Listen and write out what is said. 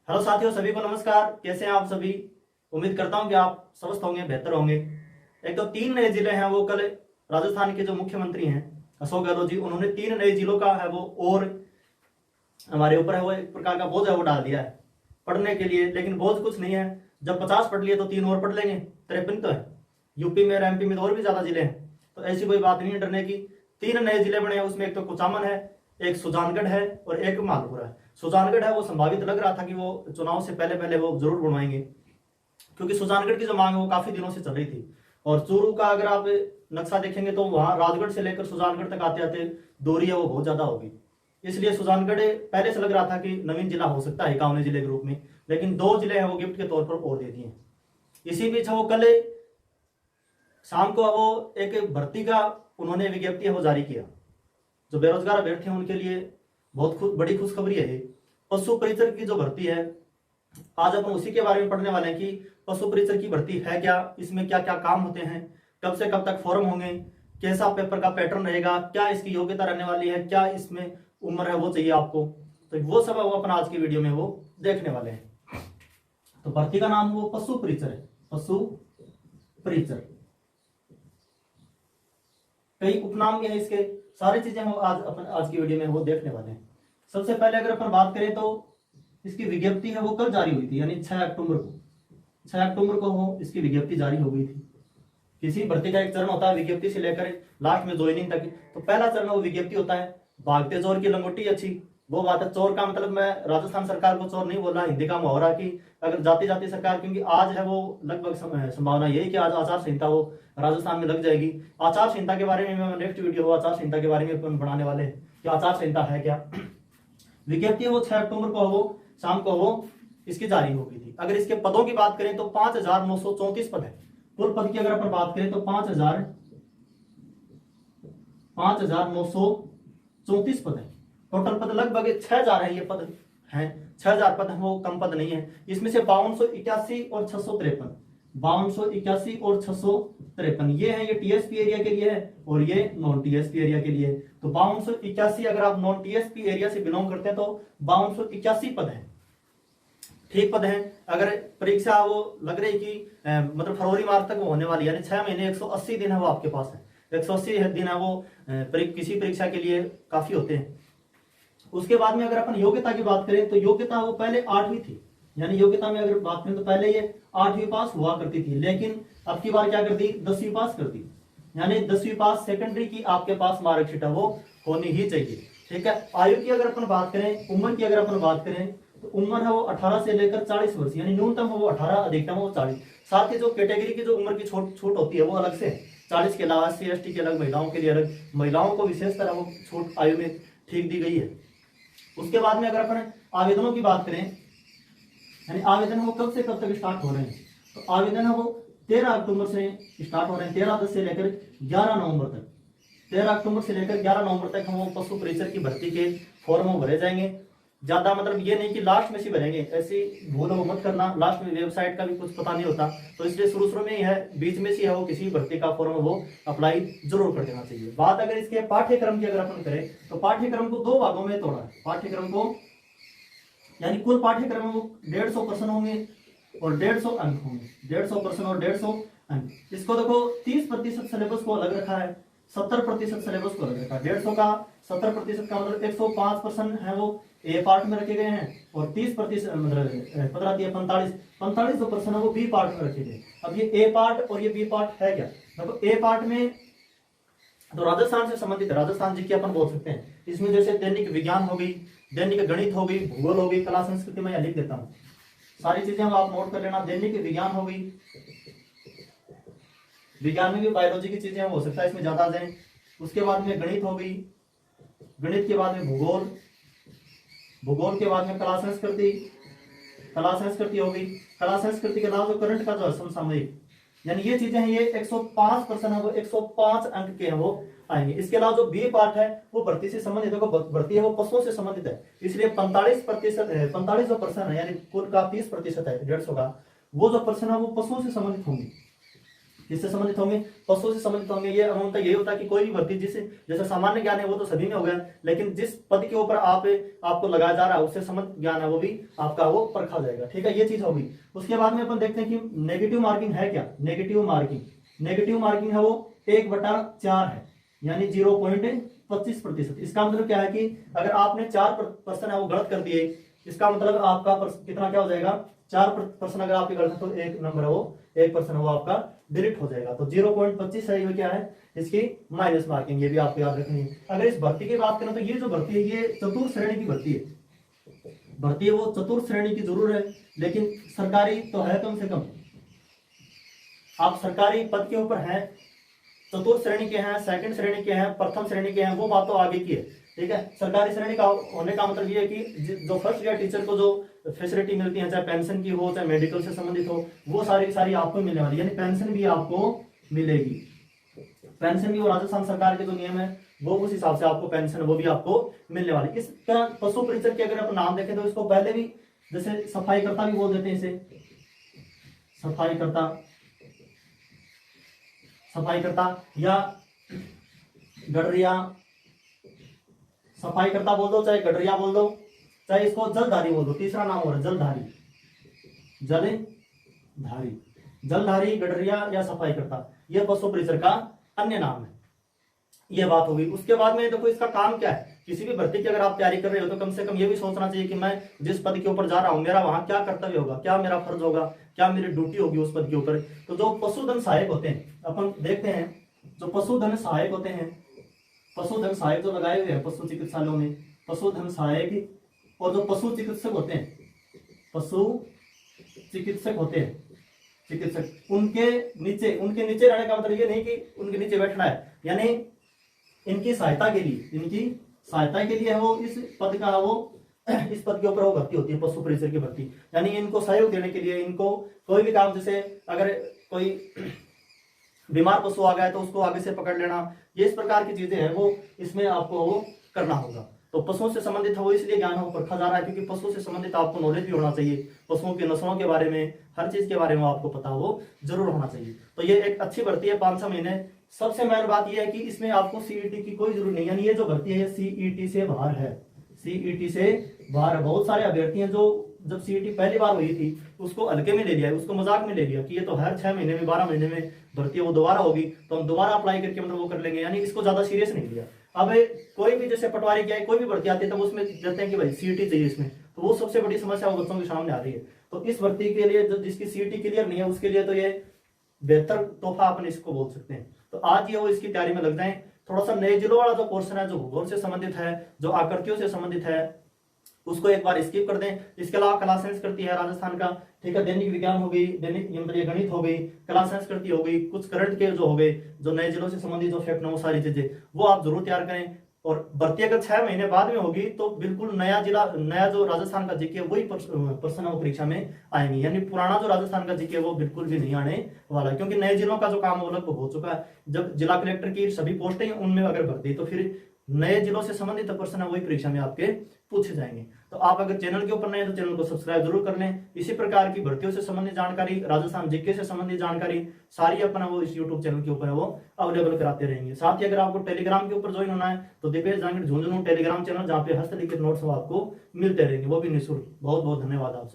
Hello साथियों, सभी को नमस्कार। कैसे हैं आप सभी? उम्मीद करता हूं कि आप स्वस्थ होंगे, बेहतर होंगे। एक तो 3 नए जिले हैं वो कल राजस्थान के जो मुख्यमंत्री हैं अशोक गहलोत जी, उन्होंने 3 नए जिलों का है वो और हमारे ऊपर है वो एक प्रकार का बोझ है वो डाल दिया है पढ़ने के लिए। लेकिन बोझ कुछ नहीं है, जब 50 पढ़ लिए तो 3 और पढ़ लेंगे, 53 तो है। यूपी में और एमपी में तो और भी ज्यादा जिले हैं, तो ऐसी कोई बात नहीं है डरने की। 3 नए जिले बने हैं, उसमें एक तो कुचामन है, एक सुजानगढ़ है और एक मालपुरा है। सुजानगढ़ है वो संभावित लग रहा था कि वो चुनाव से पहले पहले वो जरूर बनवाएंगे, क्योंकि सुजानगढ़ की जो मांग है वो काफी दिनों से चल रही थी। और चूरू का अगर आप नक्शा देखेंगे तो वहां राजगढ़ से लेकर सुजानगढ़ तक आते आते दूरी है वो बहुत ज्यादा होगी। इसलिए सुजानगढ़ पहले से लग रहा था कि नवीन जिला हो सकता है 51 जिले के रूप में, लेकिन 2 जिले हैं वो गिफ्ट के तौर पर और दे दिए। इसी बीच वो कल शाम को वो एक भर्ती का उन्होंने विज्ञप्ति है वो जारी किया। जो बेरोजगार अभ्यर्थी हैं उनके लिए बहुत बड़ी खुशखबरी है ये। पशु परिचर की जो भर्ती है, आज अपन उसी के बारे में पढ़ने वाले हैं कि पशु परिचर की भर्ती है क्या, इसमें क्या क्या काम होते हैं, कब से कब तक फॉर्म होंगे, कैसा पेपर का पैटर्न रहेगा, क्या इसकी योग्यता रहने वाली है, क्या इसमें उम्र है वो चाहिए आपको। तो वो सब वो अपन आज की वीडियो में वो देखने वाले हैं। तो भर्ती का नाम वो पशु परिचर है, पशु परिचर। कई उपनाम भी है इसके, सारी चीजें हम आज अपन आज की वीडियो में वो देखने वाले हैं। सबसे पहले अगर अपन बात करें तो इसकी विज्ञप्ति है वो कल जारी हुई थी, यानी 6 अक्टूबर को। 6 अक्टूबर को वो इसकी विज्ञप्ति जारी हो गई थी। किसी भर्ती का एक चरण होता है विज्ञप्ति से लेकर लास्ट में ज्वाइनिंग तक। तो पहला चरण वो विज्ञप्ति होता है। भागते चोर की लंगोटी अच्छी, वो बात है। चोर का मतलब मैं राजस्थान सरकार को चोर नहीं बोल रहा, हिंदी का मुहावरा की अगर जाती जाती सरकार, क्योंकि आज है वो लगभग संभावना यही कि आज आचार संहिता वो राजस्थान में लग जाएगी। आचार संहिता के बारे में मैं नेक्स्ट वीडियो आचार संहिता के बारे में बनाने वाले हैं कि आचार संहिता है क्या। विज्ञप्ति वो 6 अक्टूबर को वो शाम को वो इसकी जारी हो गई थी। अगर इसके पदों की बात करें तो 5,934 पद है। कुल पद की अगर अपन बात करें तो 5,934 पद है। टोटल पद लगभग 6,000 है, ये पद हैं 6,000 पद है, वो कम पद नहीं है। इसमें से 5281 और 653, 5281 और 653 ये है, ये टीएसपी एरिया के लिए है और ये नॉन टीएसपी एरिया के लिए है। तो 5281 अगर आप नॉन टीएसपी एरिया से बिलोंग करते हैं तो 5281 पद है, ठीक पद है। अगर परीक्षा वो लग रही कि मतलब फरवरी मार्च तक वो होने वाली है, यानी 6 महीने 180 दिन है वो आपके पास है। 180 दिन है वो किसी परीक्षा के लिए काफी होते हैं। उसके बाद में अगर अपन योग्यता की बात करें तो योग्यता वो पहले 8वीं थी, यानी योग्यता में अगर बात करें तो पहले ये 8वीं पास हुआ करती थी, लेकिन अब की बार क्या कर दी, 10वीं पास कर दी। यानी 10वीं पास सेकेंडरी की आपके पास मार्कशीट है वो होनी ही चाहिए, ठीक है। आयु की अगर अपन बात करें, उम्र की अगर अपन बात करें तो उम्र है वो 18 से लेकर 40 वर्ष, यानी न्यूनतम वो 18, अधिकतम वो 40। साथ ही जो कैटेगरी की जो उम्र की छूट होती है वो अलग से 40 के अलावा SC/ST के अलग, महिलाओं के लिए अलग, महिलाओं को विशेष तरह वो छूट आयु में ठीक दी गई है। उसके बाद में अगर अपन आवेदनों की बात करें, यानी आवेदन वो कब से कब तक स्टार्ट हो रहे हैं, तो आवेदन है वो 13 अक्टूबर से स्टार्ट हो रहे हैं, 13 से लेकर 11 नवंबर तक। 13 अक्टूबर से लेकर 11 नवंबर तक हम पशु परिचर की भर्ती के फॉर्म भरे जाएंगे। ज्यादा मतलब ये नहीं कि लास्ट में से भरेंगे, ऐसी भूल वो मत करना, लास्ट में वेबसाइट का भी कुछ पता नहीं होता, तो इसलिए शुरू में ही है, बीच में से है वो किसी भर्ती का फॉर्म वो अप्लाई जरूर कर देना चाहिए। बात अगर इसके पाठ्यक्रम की अगर अपन करें तो पाठ्यक्रम को 2 भागों में तोड़ा है। पाठ्यक्रम को यानी कुल पाठ्यक्रम वो 150 प्रश्न होंगे और 150 अंक होंगे, 150 प्रश्न और 150 अंक। इसको देखो 30% सिलेबस को अलग रखा है, 70% सिलेबस को अलग रखा है। 150 का 70% का मतलब 105 प्रश्न है वो ए पार्ट में रखे गए हैं और 30% मतलब 45 जो प्रश्न है वो बी पार्ट में रखे गए। अब ये ए पार्ट और ये बी पार्ट है क्या, देखो ए पार्ट में तो राजस्थान से संबंधित राजस्थान जी की अपन बोल सकते हैं। इसमें जैसे दैनिक विज्ञान हो गई, दैनिक गणित हो गई, भूगोल हो गई, कला संस्कृति में लिख देता हूँ, सारी चीजें आप नोट कर लेना। दैनिक विज्ञान हो गई, विज्ञान में भी बायोलॉजी की चीजें हो सकता है इसमें ज्यादा आ जाए। उसके बाद में गणित हो गई, गणित के बाद में भूगोल, भूगोल के बाद में कला संस्कृति, कला संस्कृति हो गई। कला संस्कृति के अलावा जो करंट का जो समसामयिक, यानी ये चीजें हैं, ये 105% है वो 105 अंक के हैं वो आएंगे। इसके अलावा जो बी पार्ट है वो भर्ती से संबंधित है, भर्ती है वो पशुओं से संबंधित है, इसलिए 45% है, 45 जो % है, यानी कुल का 30% है 150 का, वो जो % है वो पशुओं से संबंधित होंगे। किससे संबंधित होंगे? पशु से संबंधित होंगे। ये उनका यही होता है कि कोई भी भर्ती जिसे जैसे सामान्य ज्ञान है वो तो सभी में हो गया, लेकिन जिस पद के ऊपर आपको लगाया जा रहा है उससे संबंधित ज्ञान है वो भी आपका वो परखा जाएगा। ठीक है, ये चीज होगी। उसके बाद में अपन देखते हैं कि नेगेटिव मार्किंग है क्या। नेगेटिव मार्किंग है वो 1/4 है, यानी 0.25%। इसका मतलब क्या है कि अगर आपने 4% है वो गलत कर दिए, इसका मतलब आपका कितना क्या हो जाएगा, 4% अगर आपके गलत है तो एक नंबर है वो 1% वो आपका डिलीट हो जाएगा। तो 0.25 है, ये क्या है, इसकी माइनस मार्किंग, ये भी आपको याद रखनी है। अगर इस भर्ती की बात करें तो ये जो भर्ती है ये चतुर्थ श्रेणी की भर्ती है वो चतुर्थ श्रेणी की जरूर है, लेकिन सरकारी तो है कम से कम। आप सरकारी पद के ऊपर हैं, चतुर्थ श्रेणी के हैं, सेकंड श्रेणी के हैं, प्रथम श्रेणी के हैं, वो बात तो आगे की है। ठीक है, सरकारी श्रेणी का होने का मतलब ये है कि जो फर्स्ट ईयर टीचर को जो फैसिलिटी मिलती है, चाहे पेंशन की हो चाहे मेडिकल से संबंधित हो, वो सारी आपको मिलने वाली, यानी पेंशन भी आपको मिलेगी। पेंशन भी वो राजस्थान सरकार के जो नियम है वो उस हिसाब से आपको पेंशन वो भी आपको मिलने वाली। इस तरह पशु परिचर के अगर अपन नाम देखें तो इसको पहले भी जैसे सफाई करता भी बोल देते हैं, इसे सफाई करता या गडरिया, सफाई करता बोल दो चाहे गडरिया बोल दो, चाहे इसको जलधारी बोल दो। तीसरा नाम हो रहा है जलधारी, गडरिया या सफाई करता, यह पशु परिचर का अन्य नाम है। यह बात होगी। उसके बाद में देखो इसका काम क्या है। किसी भी भर्ती की अगर आप तैयारी कर रहे हो तो कम से कम ये भी सोचना चाहिए कि मैं जिस पद के ऊपर जा रहा हूं मेरा वहां क्या कर्तव्य होगा, क्या मेरा फर्ज होगा, क्या मेरी ड्यूटी होगी उस पद के ऊपर। तो जो पशुधन सहायक होते हैं, अपन देखते हैं जो पशुधन सहायक होते हैं, पशुधन सहायक जो लगाए हुए हैं पशु चिकित्सालयों में, पशुधन सहायक और जो पशु चिकित्सक होते हैं, चिकित्सक उनके नीचे रहने का मतलब ये नहीं कि उनके नीचे बैठना है, यानी इनकी सहायता के लिए वो इस पद के ऊपर वो भर्ती होती है, पशु परिचर की भर्ती। यानी इनको सहयोग देने के लिए, इनको कोई भी काम, जैसे अगर कोई बीमार पशु आ गया तो उसको आगे से पकड़ लेना, ये इस प्रकार की चीजें हैं वो इसमें आपको वो करना होगा। तो पशुओं से संबंधित है वो इसलिए ज्ञान हो परखा जा रहा है क्योंकि पशु से संबंधित आपको नॉलेज भी होना चाहिए, पशुओं की नस्लों के बारे में, हर चीज के बारे में आपको पता वो जरूर होना चाहिए। तो ये एक अच्छी भर्ती है 5-6 महीने। सबसे मेन बात यह है कि इसमें आपको सीईटी की कोई जरूरत नहीं, यानी ये जो भर्ती है ये सीईटी से बाहर है, सीईटी से बाहर। बहुत सारे अभ्यर्थी हैं जो जब सीईटी पहली बार हुई थी उसको हल्के में ले लिया, उसको मजाक में ले लिया कि ये तो हर 6 महीने में 12 महीने में भर्ती है, वो दोबारा होगी तो हम दोबारा अप्लाई करके मतलब वो कर लेंगे, यानी इसको ज्यादा सीरियस नहीं लिया। अब कोई भी जैसे पटवारी क्या है, कोई भी भर्ती आती है तब उसमें कहते हैं कि भाई सीईटी चाहिए इसमें, तो वो सबसे बड़ी समस्या वो बच्चों के सामने आ रही है। तो इस भर्ती के लिए जो जिसकी सीईटी क्लियर नहीं है उसके लिए तो ये बेहतर तोहफा अपन इसको बोल सकते हैं। तो आज ये वो इसकी तैयारी में लग जाए। थोड़ा सा नए जिलों वाला जो पोर्शन है, जो भूगोल से संबंधित है, जो आकृतियों से संबंधित है, उसको एक बार स्किप कर दें। इसके अलावा कला संस्कृति है राजस्थान का, ठीक है, दैनिक विज्ञान हो गई, दैनिक मतलब गणित हो गई, कला संस्कृति हो गई, कुछ करंट के जो हो गए, जो नए जिलों से संबंधित जो फैक्ट है वो सारी चीजें वो आप जरूर तैयार करें। और भर्ती अगर 6 महीने बाद में होगी तो बिल्कुल नया जिला, नया जो राजस्थान का जीके वही प्रश्न वो परीक्षा में आएंगे, यानी पुराना जो राजस्थान का जीके वो बिल्कुल भी नहीं आने वाला है, क्योंकि नए जिलों का जो काम वो लगभग हो चुका है। जब जिला कलेक्टर की सभी पोस्टें उनमें अगर भर्ती तो फिर नए जिलों से संबंधित प्रश्न वही परीक्षा में आपके पूछे जाएंगे। तो आप अगर चैनल के ऊपर नए तो चैनल को सब्सक्राइब जरूर कर लें। इसी प्रकार की भर्तियों से संबंधित जानकारी, राजस्थान जीके से संबंधित जानकारी सारी अपना वो इस यूट्यूब चैनल के ऊपर है वो अवेलेबल कराते रहेंगे। साथ ही अगर आपको टेलीग्राम के ऊपर ज्वाइन होना है तो दिपेश जांगीड़ झुंझुनू टेलीग्राम चैनल, जहाँ पे हस्तलिखित नोट्स आपको मिलते रहेंगे, वो भी निःशुल्क। बहुत बहुत धन्यवाद आपसे।